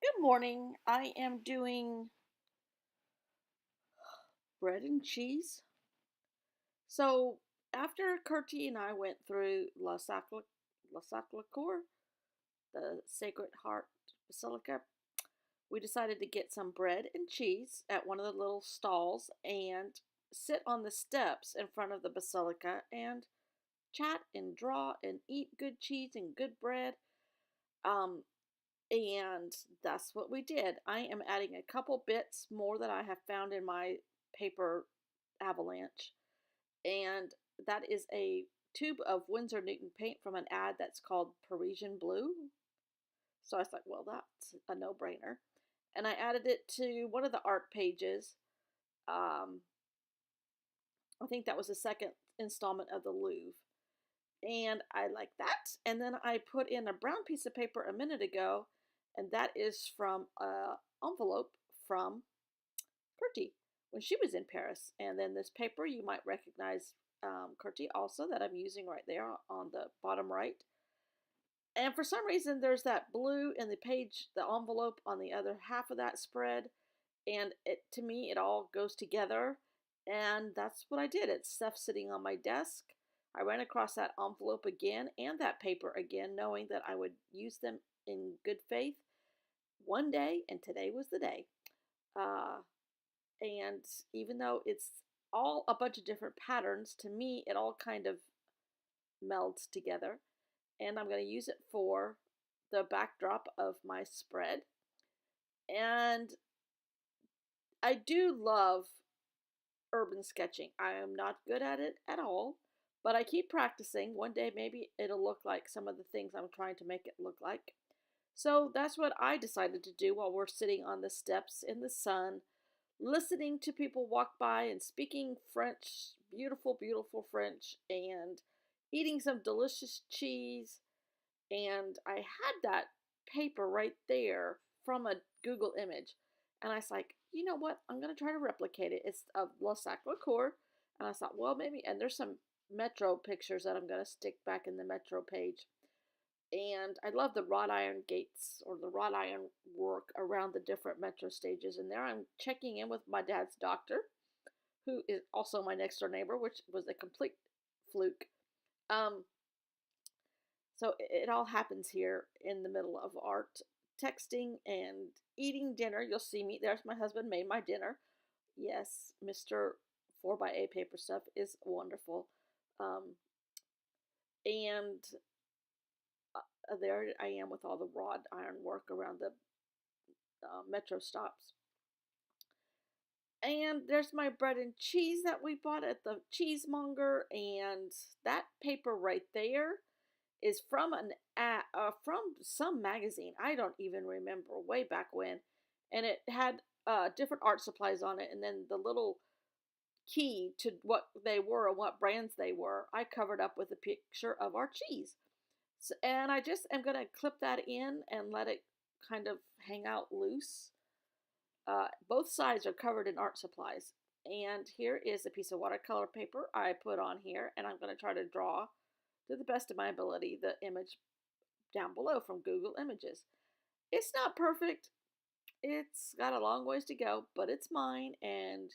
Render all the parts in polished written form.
Good morning. I am doing bread and cheese. So after Curti and I went through La Sacre Coeur, the Sacred Heart Basilica, we decided to get some bread and cheese at one of the little stalls and sit on the steps in front of the basilica and chat and draw and eat good cheese and good bread. Um, and that's what we did. I am adding a couple bits more that I have found in my paper avalanche, and that is a tube of Winsor Newton paint from an ad that's called Parisian Blue. So I was like, well, that's a no brainer. And I added it to one of the art pages. Um, I think that was the second installment of the Louvre. And I like that. And then I put in a brown piece of paper a minute ago, and that is from an envelope from Curti when she was in Paris. And then this paper, you might recognize Curti also, that I'm using right there on the bottom right. And for some reason, there's that blue in the page, the envelope on the other half of that spread. And to me, it all goes together. And that's what I did. It's stuff sitting on my desk. I ran across that envelope again and that paper again, knowing that I would use them in good faith one day, and today was the day. Uh, and even though it's all a bunch of different patterns, to me, it all kind of melds together. And I'm going to use it for the backdrop of my spread. And I do love urban sketching. I am not good at it at all, but I keep practicing. One day maybe it'll look like some of the things I'm trying to make it look like. So that's what I decided to do while we're sitting on the steps in the sun, listening to people walk by and speaking French, beautiful, beautiful French, and eating some delicious cheese. And I had that paper right there from a Google image. And I was like, you know what? I'm going to try to replicate it. It's of La Sacre Coeur. And I thought, well, maybe, and there's some Metro pictures that I'm going to stick back in the Metro page. And I love the wrought iron gates or the wrought iron work around the different Metro stages. And there I'm checking in with my dad's doctor, who is also my next door neighbor, which was a complete fluke. Um, so it all happens here in the middle of art, texting and eating dinner. You'll see me. There's my husband made my dinner. Yes, Mr. 4 by A paper stuff is wonderful. Um, and there I am with all the wrought iron work around the metro stops. And there's my bread and cheese that we bought at the cheesemonger, and that paper right there is from from some magazine. I don't even remember, way back when, and it had different art supplies on it, and then the little key to what they were and what brands they were, I covered up with a picture of our cheese. So, and I just am gonna clip that in and let it kind of hang out loose. Both sides are covered in art supplies. And here is a piece of watercolor paper I put on here, and I'm going to try to draw to the best of my ability the image down below from Google Images. It's not perfect. It's got a long ways to go, but it's mine. And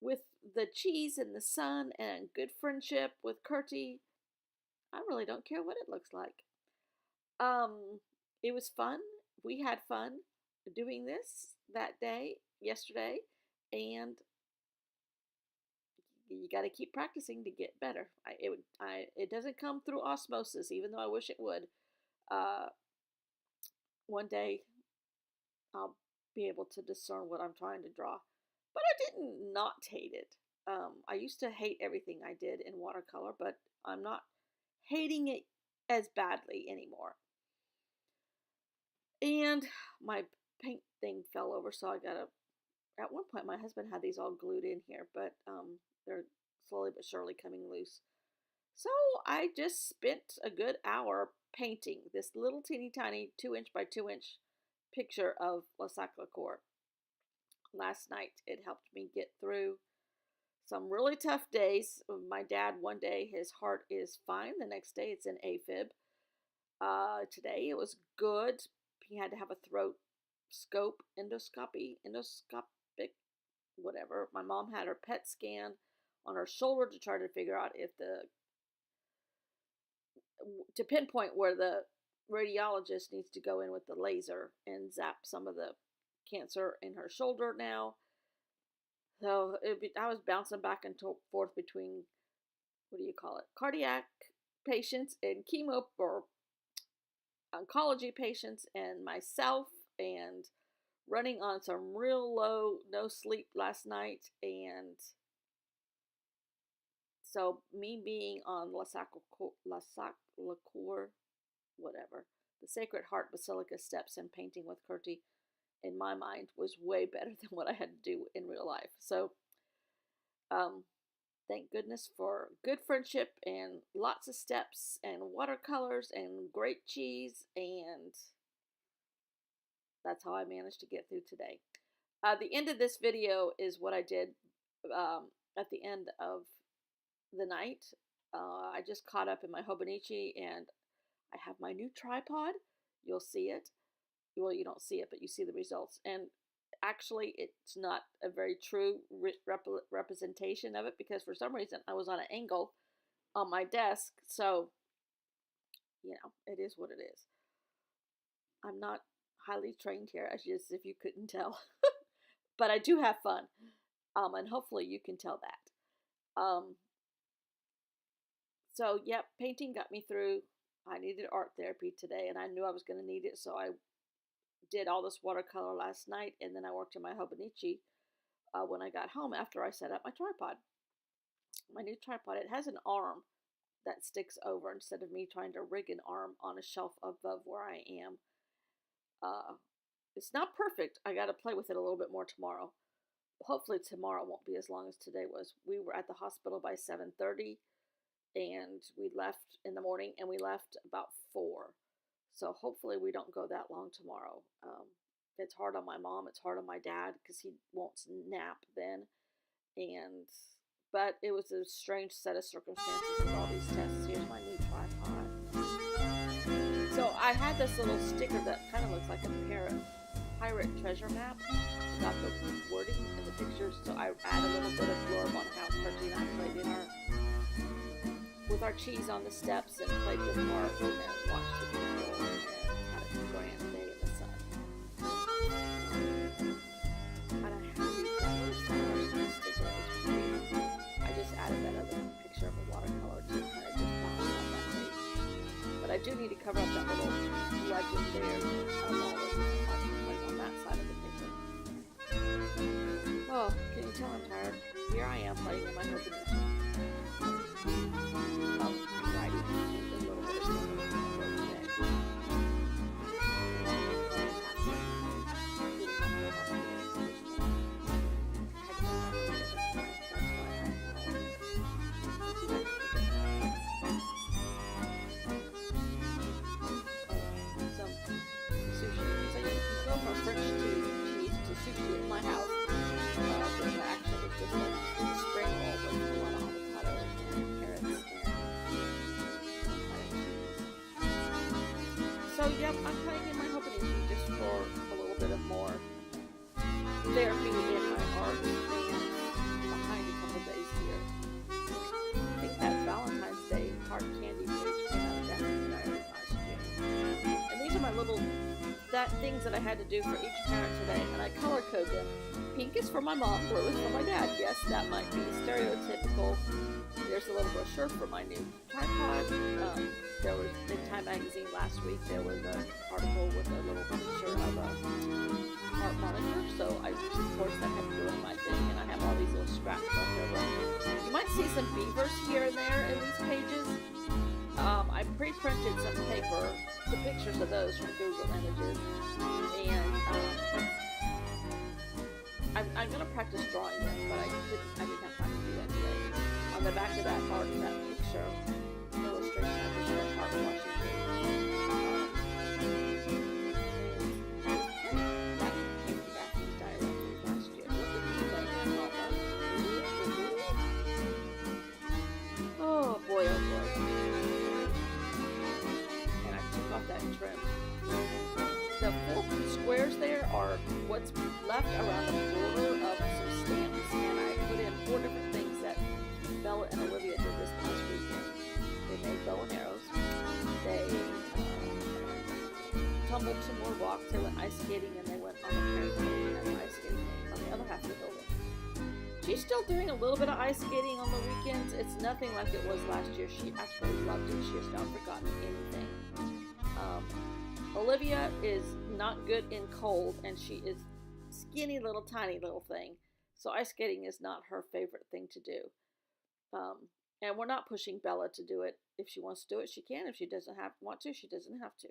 with the cheese and the sun and good friendship with Curti, I really don't care what it looks like. Um, it was fun. We had fun doing this that day, yesterday, and you got to keep practicing to get better. It doesn't come through osmosis, even though I wish it would. Uh, One day I'll be able to discern what I'm trying to draw. But I didn't not hate it. I used to hate everything I did in watercolor, but I'm not hating it as badly anymore. And my paint thing fell over, so I got to. At one point, my husband had these all glued in here, but they're slowly but surely coming loose. So I just spent a good hour painting this little teeny tiny 2 inch by 2 inch picture of La Sacre Coeur. Last night it helped me get through some really tough days. My dad, one day his heart is fine, the next day it's an AFib. Today it was good. He had to have a throat endoscopic, whatever. My mom had her PET scan on her shoulder to try to figure out if to pinpoint where the radiologist needs to go in with the laser and zap some of the cancer in her shoulder now. So I was bouncing back and forth between, what do you call it, cardiac patients and chemo or oncology patients and myself, and running on some real low, no sleep last night. And so me being on La Sacre, whatever, the Sacred Heart Basilica steps and painting with Curti, in my mind, was way better than what I had to do in real life. So thank goodness for good friendship and lots of steps and watercolors and great cheese, and that's how I managed to get through today. The end of this video is what I did at the end of the night. I just caught up in my Hobonichi, and I have my new tripod. You'll see it. Well, you don't see it, but you see the results. And actually, it's not a very true representation of it, because for some reason I was on an angle on my desk. So, it is what it is. I'm not highly trained here, as if you couldn't tell. But I do have fun. And hopefully you can tell that. So, yep, painting got me through. I needed art therapy today, and I knew I was going to need it, so I did all this watercolor last night, and then I worked on my Hobonichi when I got home after I set up my tripod. My new tripod, it has an arm that sticks over instead of me trying to rig an arm on a shelf above where I am. It's not perfect. I got to play with it a little bit more tomorrow. Hopefully tomorrow won't be as long as today was. We were at the hospital by 7:30, and we left in the morning, and we left about 4. So hopefully we don't go that long tomorrow. It's hard on my mom. It's hard on my dad because he won't nap then. But it was a strange set of circumstances with all these tests. Here's my new tripod. So I had this little sticker that kind of looks like a pirate treasure map. Got the wording and the pictures. So I add a little bit of blurb on how Curti and I played with our cheese on the steps and played with art and watched the people and had a grand day in the sun. And I have these flowers in the sticker. I just added that other picture of a watercolor to kind of just balance out that page. But I do need to cover up that little legend there on that side of the paper. Oh, can you tell I'm tired? Here I am playing in my Hobonichi. So, yep, I'm playing in my Hobonichi just for a little bit of more therapy in my art and behind a couple days here. I think that Valentine's Day heart candy page came out of Daphne's Diary last year. And these are my little things that I had to do for each parent today, and I color code them. Pink is for my mom, blue is for my dad. Yes, that might be stereotypical. There's a little brochure for my new tripod. There was in Time Magazine last week, there was an article with a little picture of a heart monitor. So I, of course, that had to do with my thing, and I have all these little scraps left over. You might see some beavers here and there in these pages. I pre-printed some paper, some pictures of those from Google Images, and I'm going to practice drawing them, but I didn't have time to do that today. On the back of that art, that picture, illustration of the short heart Washington. That came from Daphne's Diary last year. Oh boy, oh boy. And I took off that trim. The 4 squares there are what's left around the border of some stamps, and I put in 4 different things that Bella and Olivia did this past weekend. They made bow and arrows. They tumbled some more rocks. They went ice skating, and they went on a trampoline and ice skating on the other half of the building. She's still doing a little bit of ice skating on the weekends. It's nothing like it was last year. She absolutely loved it. She has not forgotten anything. Olivia is not good in cold, and she is skinny little tiny little thing. So ice skating is not her favorite thing to do. And we're not pushing Bella to do it. If she wants to do it, she can. If she doesn't want to, she doesn't have to.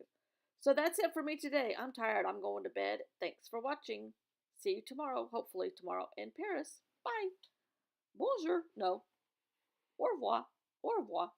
So that's it for me today. I'm tired. I'm going to bed. Thanks for watching. See you tomorrow, hopefully tomorrow in Paris. Bye. Bonjour. No. Au revoir. Au revoir.